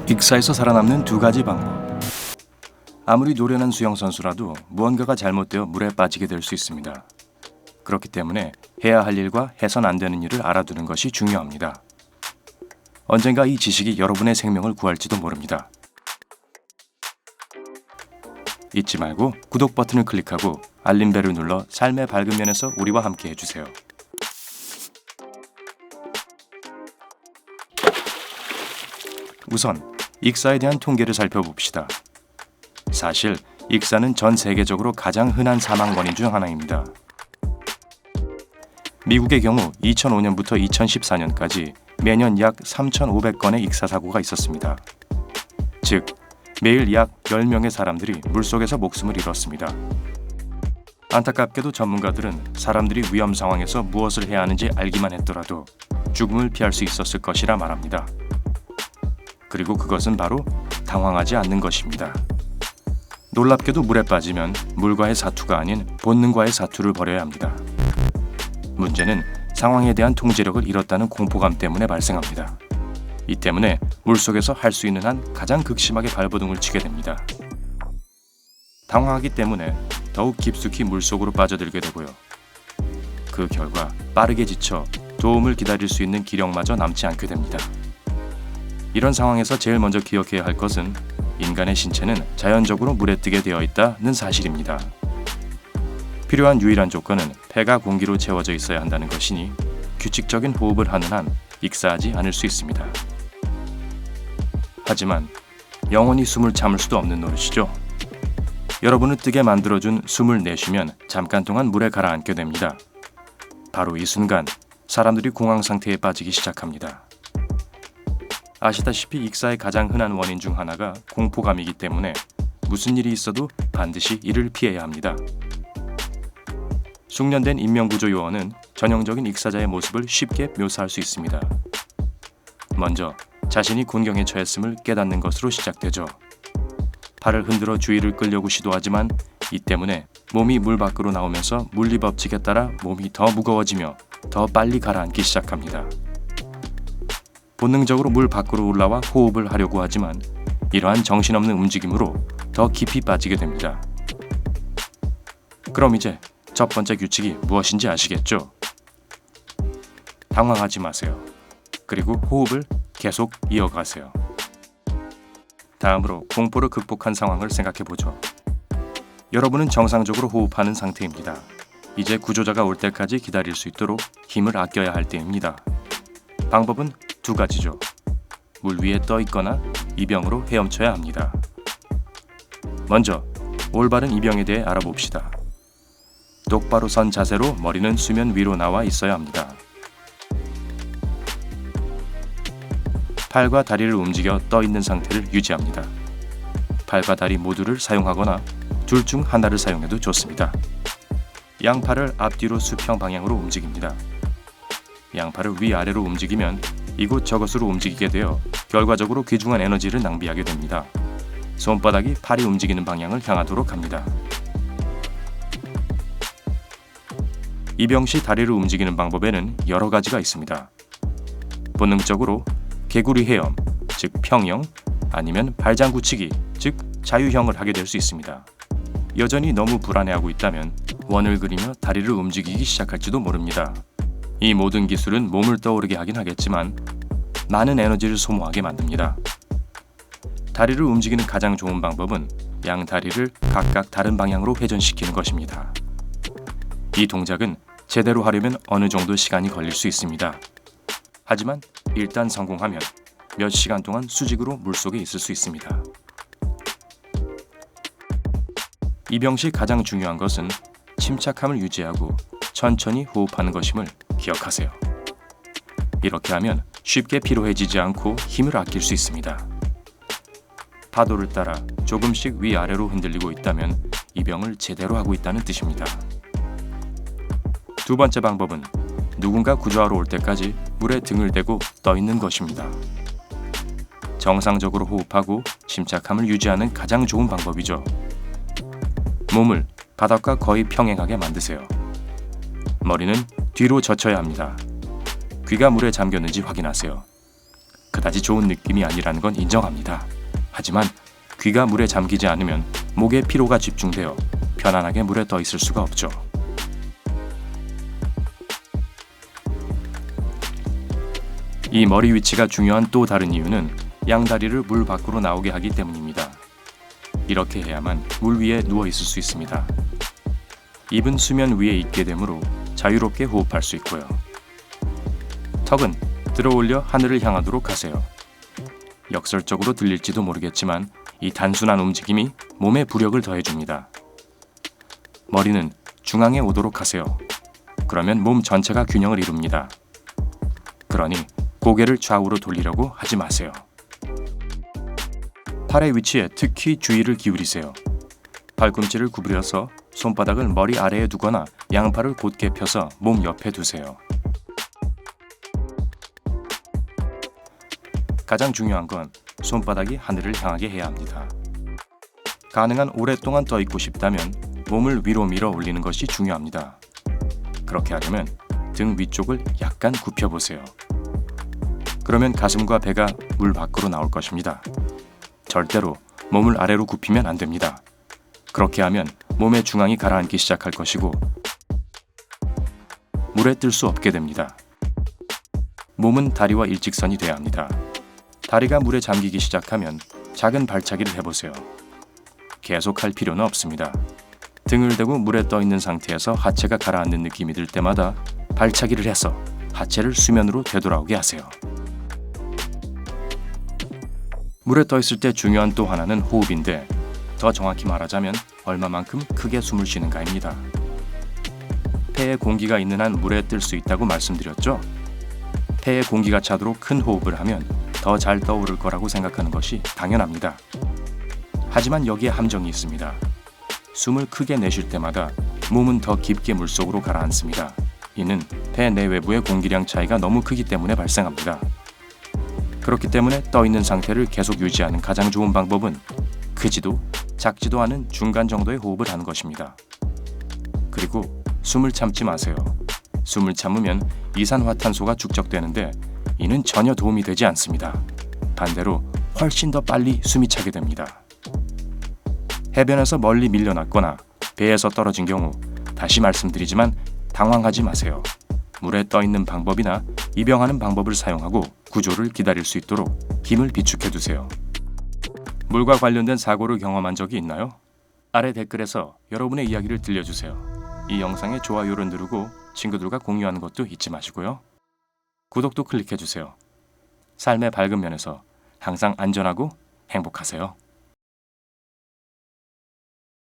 익사에서 살아남는 두 가지 방법. 아무리 노련한 수영 선수라도 무언가가 잘못되어 물에 빠지게 될 수 있습니다. 그렇기 때문에 해야 할 일과 해선 안 되는 일을 알아두는 것이 중요합니다. 언젠가 이 지식이 여러분의 생명을 구할지도 모릅니다. 잊지 말고 구독 버튼을 클릭하고 알림벨을 눌러 삶의 밝은 면에서 우리와 함께 해주세요. 우선 익사에 대한 통계를 살펴봅시다. 사실 익사는 전 세계적으로 가장 흔한 사망 원인 중 하나입니다. 미국의 경우 2005년부터 2014년까지 매년 약 3,500건의 익사 사고가 있었습니다. 즉, 매일 약 10명의 사람들이 물속에서 목숨을 잃었습니다. 안타깝게도 전문가들은 사람들이 위험 상황에서 무엇을 해야 하는지 알기만 했더라도 죽음을 피할 수 있었을 것이라 말합니다. 그리고 그것은 바로 당황하지 않는 것입니다. 놀랍게도 물에 빠지면 물과의 사투가 아닌 본능과의 사투를 벌여야 합니다. 문제는 상황에 대한 통제력을 잃었다는 공포감 때문에 발생합니다. 이 때문에 물속에서 할 수 있는 한 가장 극심하게 발버둥을 치게 됩니다. 당황하기 때문에 더욱 깊숙이 물속으로 빠져들게 되고요. 그 결과 빠르게 지쳐 도움을 기다릴 수 있는 기력마저 남지 않게 됩니다. 이런 상황에서 제일 먼저 기억해야 할 것은 인간의 신체는 자연적으로 물에 뜨게 되어 있다는 사실입니다. 필요한 유일한 조건은 폐가 공기로 채워져 있어야 한다는 것이니 규칙적인 호흡을 하는 한 익사하지 않을 수 있습니다. 하지만 영원히 숨을 참을 수도 없는 노릇이죠. 여러분을 뜨게 만들어준 숨을 내쉬면 잠깐 동안 물에 가라앉게 됩니다. 바로 이 순간 사람들이 공황 상태에 빠지기 시작합니다. 아시다시피 익사의 가장 흔한 원인 중 하나가 공포감이기 때문에 무슨 일이 있어도 반드시 이를 피해야 합니다. 숙련된 인명구조 요원은 전형적인 익사자의 모습을 쉽게 묘사할 수 있습니다. 먼저 자신이 곤경에 처했음을 깨닫는 것으로 시작되죠. 팔을 흔들어 주위를 끌려고 시도하지만 이 때문에 몸이 물 밖으로 나오면서 물리 법칙에 따라 몸이 더 무거워지며 더 빨리 가라앉기 시작합니다. 본능적으로 물 밖으로 올라와 호흡을 하려고 하지만 이러한 정신없는 움직임으로 더 깊이 빠지게 됩니다. 그럼 이제 첫 번째 규칙이 무엇인지 아시겠죠? 당황하지 마세요. 그리고 호흡을 계속 이어가세요. 다음으로 공포를 극복한 상황을 생각해보죠. 여러분은 정상적으로 호흡하는 상태입니다. 이제 구조자가 올 때까지 기다릴 수 있도록 힘을 아껴야 할 때입니다. 방법은 두 가지죠. 물 위에 떠 있거나 이병으로 헤엄쳐야 합니다. 먼저 올바른 이병에 대해 알아봅시다. 똑바로 선 자세로 머리는 수면 위로 나와 있어야 합니다. 팔과 다리를 움직여 떠 있는 상태를 유지합니다. 팔과 다리 모두를 사용하거나 둘 중 하나를 사용해도 좋습니다. 양팔을 앞뒤로 수평 방향으로 움직입니다. 양팔을 위아래로 움직이면 이곳저곳으로 움직이게 되어 결과적으로 귀중한 에너지를 낭비하게 됩니다. 손바닥이 팔이 움직이는 방향을 향하도록 합니다. 이병 시 다리를 움직이는 방법에는 여러 가지가 있습니다. 본능적으로 개구리 헤엄, 즉 평형, 아니면 발장구치기, 즉 자유형을 하게 될 수 있습니다. 여전히 너무 불안해하고 있다면 원을 그리며 다리를 움직이기 시작할지도 모릅니다. 이 모든 기술은 몸을 떠오르게 하긴 하겠지만 많은 에너지를 소모하게 만듭니다. 다리를 움직이는 가장 좋은 방법은 양 다리를 각각 다른 방향으로 회전시키는 것입니다. 이 동작은 제대로 하려면 어느 정도 시간이 걸릴 수 있습니다. 하지만 일단 성공하면 몇 시간 동안 수직으로 물속에 있을 수 있습니다. 이병 시 가장 중요한 것은 침착함을 유지하고 천천히 호흡하는 것임을 기억하세요. 이렇게 하면 쉽게 피로해지지 않고 힘을 아낄 수 있습니다. 파도를 따라 조금씩 위아래로 흔들리고 있다면 이병을 제대로 하고 있다는 뜻입니다. 두 번째 방법은 누군가 구조하러 올 때까지 물에 등을 대고 떠 있는 것입니다. 정상적으로 호흡하고 침착함을 유지하는 가장 좋은 방법이죠. 몸을 바닥과 거의 평행하게 만드세요. 머리는 뒤로 젖혀야 합니다. 귀가 물에 잠겼는지 확인하세요. 그다지 좋은 느낌이 아니라는 건 인정합니다. 하지만 귀가 물에 잠기지 않으면 목에 피로가 집중되어 편안하게 물에 떠 있을 수가 없죠. 이 머리 위치가 중요한 또 다른 이유는 양다리를 물 밖으로 나오게 하기 때문입니다. 이렇게 해야만 물 위에 누워 있을 수 있습니다. 입은 수면 위에 있게 되므로 자유롭게 호흡할 수 있고요. 턱은 들어올려 하늘을 향하도록 하세요. 역설적으로 들릴지도 모르겠지만 이 단순한 움직임이 몸에 부력을 더해줍니다. 머리는 중앙에 오도록 하세요. 그러면 몸 전체가 균형을 이룹니다. 그러니 고개를 좌우로 돌리려고 하지 마세요. 팔의 위치에 특히 주의를 기울이세요. 팔꿈치를 구부려서 손바닥을 머리 아래에 두거나 양팔을 곧게 펴서 몸 옆에 두세요. 가장 중요한 건 손바닥이 하늘을 향하게 해야 합니다. 가능한 오랫동안 떠 있고 싶다면 몸을 위로 밀어 올리는 것이 중요합니다. 그렇게 하려면 등 위쪽을 약간 굽혀보세요. 그러면 가슴과 배가 물 밖으로 나올 것입니다. 절대로 몸을 아래로 굽히면 안 됩니다. 그렇게 하면 몸의 중앙이 가라앉기 시작할 것이고 물에 뜰 수 없게 됩니다. 몸은 다리와 일직선이 돼야 합니다. 다리가 물에 잠기기 시작하면 작은 발차기를 해보세요. 계속 할 필요는 없습니다. 등을 대고 물에 떠 있는 상태에서 하체가 가라앉는 느낌이 들 때마다 발차기를 해서 하체를 수면으로 되돌아오게 하세요. 물에 떠 있을 때 중요한 또 하나는 호흡인데 더 정확히 말하자면 얼마만큼 크게 숨을 쉬는가입니다. 폐에 공기가 있는 한 물에 뜰 수 있다고 말씀드렸죠? 폐에 공기가 차도록 큰 호흡을 하면 더 잘 떠오를 거라고 생각하는 것이 당연합니다. 하지만 여기에 함정이 있습니다. 숨을 크게 내쉴 때마다 몸은 더 깊게 물속으로 가라앉습니다. 이는 폐 내외부의 공기량 차이가 너무 크기 때문에 발생합니다. 그렇기 때문에 떠 있는 상태를 계속 유지하는 가장 좋은 방법은 크지도 작지도 않은 중간 정도의 호흡을 하는 것입니다. 그리고 숨을 참지 마세요. 숨을 참으면 이산화탄소가 축적되는데 이는 전혀 도움이 되지 않습니다. 반대로 훨씬 더 빨리 숨이 차게 됩니다. 해변에서 멀리 밀려났거나 배에서 떨어진 경우 다시 말씀드리지만 당황하지 마세요. 물에 떠 있는 방법이나 입영하는 방법을 사용하고 구조를 기다릴 수 있도록 힘을 비축해 두세요. 물과 관련된 사고를 경험한 적이 있나요? 아래 댓글에서 여러분의 이야기를 들려주세요. 이 영상에 좋아요를 누르고 친구들과 공유하는 것도 잊지 마시고요. 구독도 클릭해 주세요. 삶의 밝은 면에서 항상 안전하고 행복하세요.